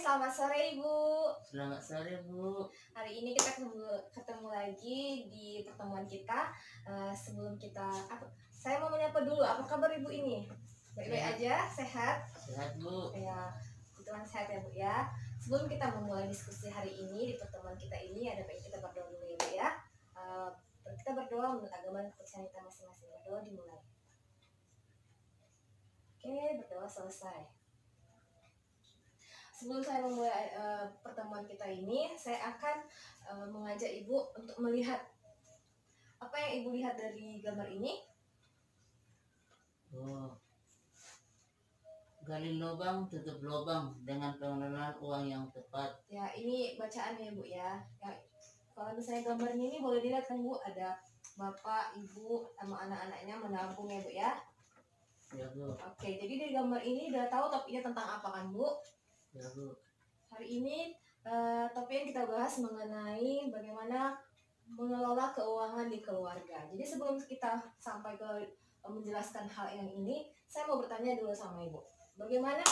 selamat sore Ibu. Selamat sore Bu. Hari ini kita ketemu lagi di pertemuan kita. Sebelum kita, saya mau menyapa dulu. Apa kabar Ibu ini? Baik-baik aja, sehat? Sehat Bu. Ya, kebetulan sehat ya Bu ya. Sebelum kita memulai diskusi hari ini di pertemuan kita ini, ada baik kita berdoa dulu ya Bu ya. Kita berdoa menurut agama dan kepercayaan kita masing-masing. Berdoa dimulai. Oke, berdoa selesai. Sebelum saya memulai pertemuan kita ini, saya akan mengajak Ibu untuk melihat apa yang Ibu lihat dari gambar ini. Gali lubang, tutup lubang dengan pengelolaan uang yang tepat. Ya, ini bacaan ya Bu ya. Kalau misalnya gambarnya ini boleh dilihat kan Bu, ada Bapak, Ibu, sama anak-anaknya menabung ya Bu ya. Ya Bu. Oke, jadi dari gambar ini udah tahu topiknya tentang apa kan Bu? Ya Bu. Hari ini topik yang kita bahas mengenai bagaimana mengelola keuangan di keluarga. Jadi sebelum kita sampai ke menjelaskan hal yang ini, saya mau bertanya dulu sama Ibu. Bagaimana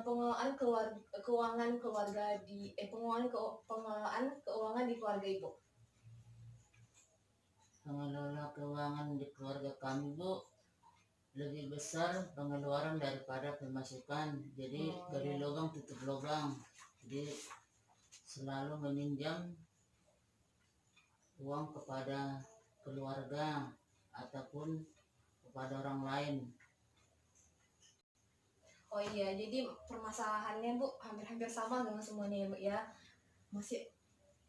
pengelolaan keuangan keluarga di pengelolaan keuangan di keluarga Ibu? Pengelola keuangan di keluarga kami Bu lebih besar pengeluaran daripada pemasukan. Jadi gali lubang, tutup lubang. Jadi selalu meminjam uang kepada keluarga ataupun kepada orang lain. Oh iya, jadi permasalahannya Bu hampir-hampir sama dengan semuanya ya Bu ya.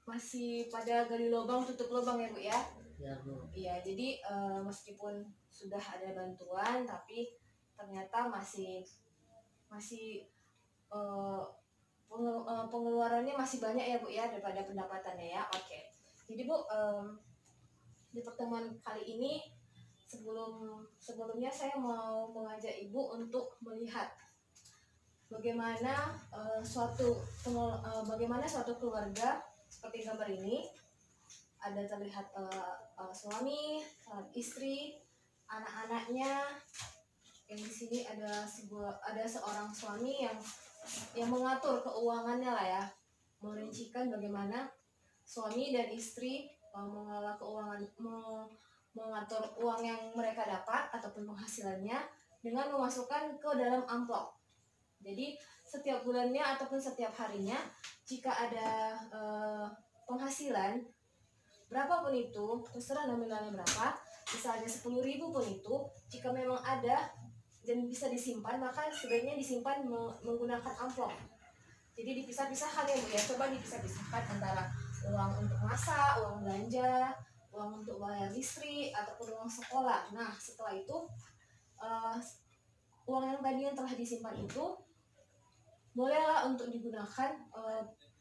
Masih pada gali lubang tutup lubang ya Bu ya. Ya Bu. Iya, jadi meskipun sudah ada bantuan tapi ternyata masih pengeluarannya masih banyak ya Bu ya daripada pendapatannya ya. Oke. Jadi Bu, di pertemuan kali ini sebelumnya saya mau mengajak Ibu untuk melihat bagaimana suatu keluarga seperti gambar ini, ada terlihat suami, istri, anak-anaknya. Yang di sini ada seorang suami yang mengatur keuangannya lah ya, merincikan bagaimana suami dan istri mengelola keuangan, mengatur uang yang mereka dapat ataupun penghasilannya dengan memasukkan ke dalam amplop. Jadi setiap bulannya ataupun setiap harinya, jika ada penghasilan berapapun itu, terserah nominalnya berapa, misalnya 10.000 pun itu, jika memang ada dan bisa disimpan, maka sebaiknya disimpan menggunakan amplop. Jadi dipisah-pisahkan ya Bu ya, coba dipisah-pisahkan antara uang untuk masak, uang belanja, uang untuk bayar listrik, ataupun uang sekolah. Nah setelah itu uang yang tadi yang telah disimpan itu bolehlah untuk digunakan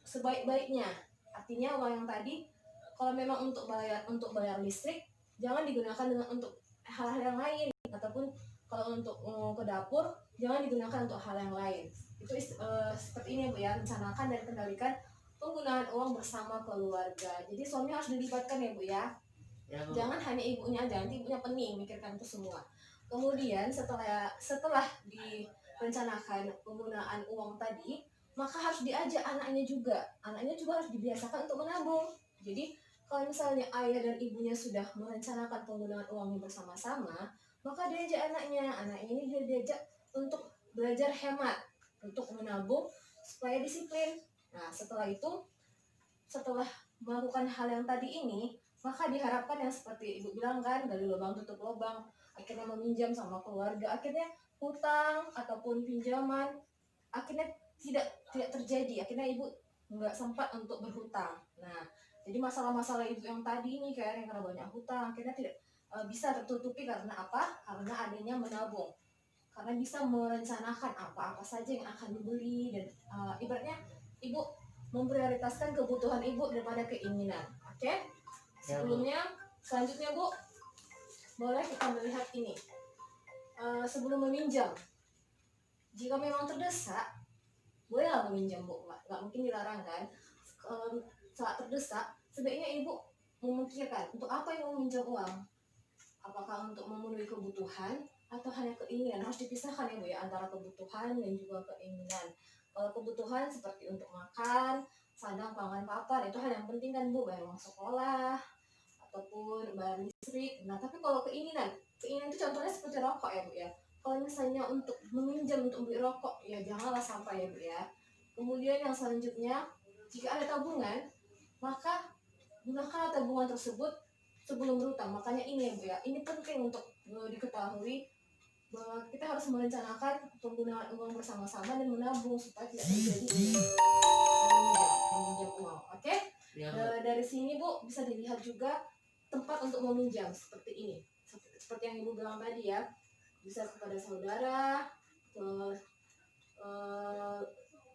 sebaik-baiknya. Artinya uang yang tadi kalau memang untuk bayar listrik, jangan digunakan untuk hal-hal yang lain, ataupun kalau untuk ke dapur jangan digunakan untuk hal yang lain. Itu seperti ini Bu ya, rencanakan dan kendalikan penggunaan uang bersama keluarga. Jadi suami harus dilibatkan ya Bu ya. Ya Bu. Jangan hanya ibunya aja, nanti ibunya pening mikirkan itu semua. Kemudian setelah direncanakan penggunaan uang tadi, maka harus diajak anaknya juga. Anaknya juga harus dibiasakan untuk menabung. Jadi kalau misalnya ayah dan ibunya sudah merencanakan penggunaan uangnya bersama-sama, maka diajak anaknya ini juga diajak untuk belajar hemat, untuk menabung supaya disiplin. Nah setelah melakukan hal yang tadi ini, maka diharapkan yang seperti Ibu bilang kan, gali lubang tutup lubang, akhirnya meminjam sama keluarga, akhirnya hutang ataupun pinjaman akhirnya tidak terjadi, akhirnya Ibu nggak sempat untuk berhutang. Nah jadi masalah-masalah Ibu yang tadi ini kayak karena banyak hutang akhirnya tidak bisa tertutupi karena apa? Karena adanya menabung, karena bisa merencanakan apa-apa saja yang akan dibeli dan ibaratnya Ibu memprioritaskan kebutuhan Ibu daripada keinginan. Oke? Selanjutnya Bu, boleh kita melihat ini. Sebelum meminjam, jika memang terdesak, bolehlah meminjam Bu, nggak mungkin dilarang kan. Saat terdesak, sebaiknya Ibu memikirkan untuk apa yang meminjam uang. Apakah untuk memenuhi kebutuhan atau hanya keinginan? Harus dipisahkan ya Bu ya, antara kebutuhan dan juga keinginan. kebutuhan seperti untuk makan, sandang, pangan, papan, itu hal yang penting kan Bu, bayar uang sekolah ataupun bayar listrik. Nah, tapi kalau keinginan itu contohnya seperti rokok ya Bu ya. Kalau misalnya untuk meminjam untuk beli rokok, ya janganlah sampai ya Bu ya. Kemudian yang selanjutnya, jika ada tabungan, maka gunakan tabungan tersebut sebelum berutang. Makanya ini ya Bu ya, ini penting untuk diketahui bahwa kita harus merencanakan penggunaan uang bersama-sama dan menabung supaya tidak terjadi meminjam uang. Oke? Ya, Bu. Dari sini Bu bisa dilihat juga tempat untuk meminjam seperti ini. Seperti yang Ibu bilang tadi ya, bisa kepada saudara,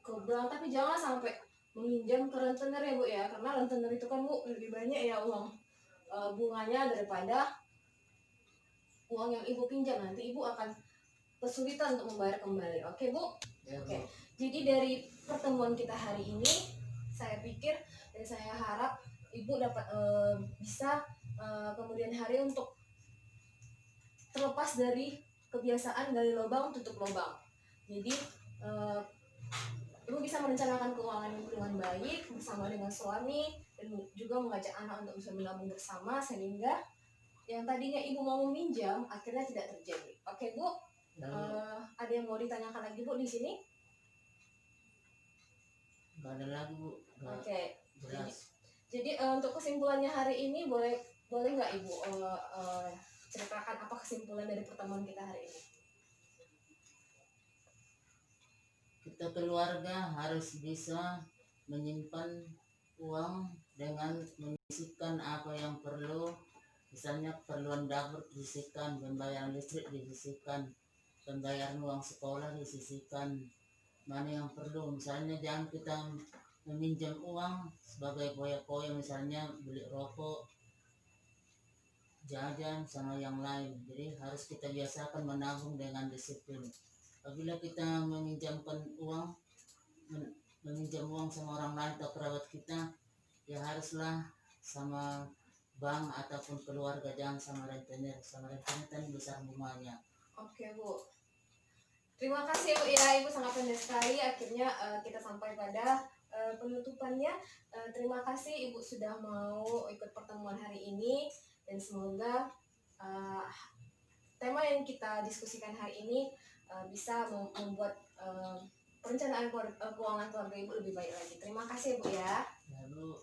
ke bank, tapi jangan sampai meminjam ke rentenir ya Bu ya, karena rentenir itu kan Bu lebih banyak ya uang bunganya daripada uang yang Ibu pinjam. Nanti Ibu akan kesulitan untuk membayar kembali. Oke Bu? Ya, Bu. Oke. Jadi dari pertemuan kita hari ini, saya pikir dan saya harap Ibu dapat bisa kemudian hari untuk terlepas dari kebiasaan gali lubang tutup lubang. Jadi Ibu bisa merencanakan keuangan Ibu dengan baik bersama dengan suami dan juga mengajak anak untuk bisa menabung bersama sehingga yang tadinya Ibu mau meminjam akhirnya tidak terjadi. Oke Bu? Ya, Bu. Ada yang mau ditanyakan lagi Bu di sini? Nggak ada lagi, Bu. Oke. Jelas. Jadi untuk kesimpulannya hari ini boleh nggak Ibu ceritakan apa kesimpulan dari pertemuan kita hari ini? Kita keluarga harus bisa menyimpan uang dengan menyisihkan apa yang perlu, misalnya keperluan dapur disisihkan, pembayaran listrik disisihkan, pembayaran uang sekolah disisihkan, mana yang perlu. Misalnya jangan kita meminjam uang sebagai poya-poya, misalnya beli rokok, jajan sama yang lain. Jadi harus kita biasakan menabung dengan disiplin. Apabila kita meminjam uang sama orang lain atau kerabat kita, ya haruslah sama bank ataupun keluarga, jangan sama rentenir. Sama rentenir kan besar bunganya. Oke Bu. Terima kasih Bu ya, Ibu sangat pandai sekali. Akhirnya kita sampai pada penutupannya. Terima kasih Ibu sudah mau ikut pertemuan hari ini dan semoga tema yang kita diskusikan hari ini bisa membuat perencanaan keuangan keluarga Ibu lebih baik lagi. Terima kasih Bu ya. Lalu